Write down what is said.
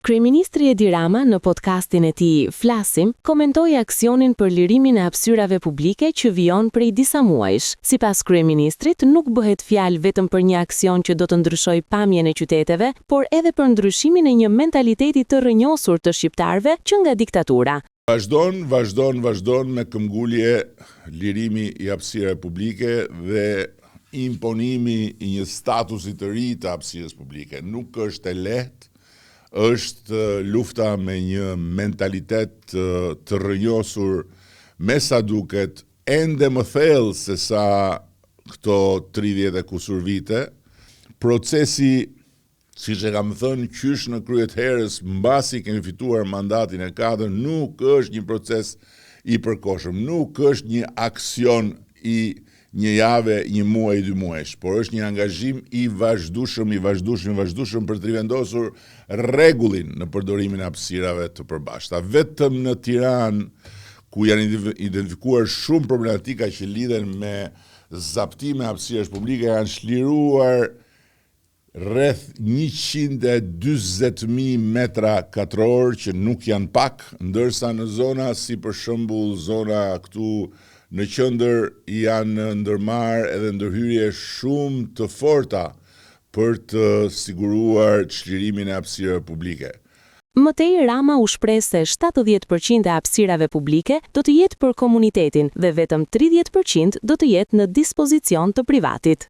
Kryeministri Edi Rama në podcastin e tij Flasim komentoi aksionin për lirimin e hapësyrave publike që vijon prej disa muajsh. Sipas kryeministrit, nuk bëhet fjalë vetëm për një aksion që do të ndryshojë pamjen e qyteteve, por edhe për ndryshimin e një mentaliteti të rrënjosur të shqiptarëve që nga diktatura. Vazhdon me këmbgulje lirimi i hapësirave publike dhe imponimi i një statusi të ri të hapësirës publike. Nuk është e lehtë. Është lufta me një mentalitet të rrënjosur me sa duket ende më thellë se sa këto 30 e kusur vite. Procesi, siç e kam thënë qysh në kryet herës mbasi kemi fituar mandatin e 4, nuk është një proces i përkohshëm, nuk është një aksion i një jave, një muaj, 2 muajsh, por është një angazhim i vazhdueshëm për të rivendosur rregullin në përdorimin e hapësirave të përbashkëta. Vetëm në Tiranë, ku janë identifikuar shumë problematika që lidhen me zaptime hapësirash publike, janë shliruar rreth 140.000 metra katror, që nuk janë pak, ndërsa në zona si për shembull zona këtu në qendër janë ndërmarrë edhe ndërhyrje shumë të forta për të siguruar çlirimin e hapësirave publike. Mëtej Rama u shpreh se 70% e hapësirave publike do të jetë për komunitetin dhe vetëm 30% do të jetë në dispozicion të privatit.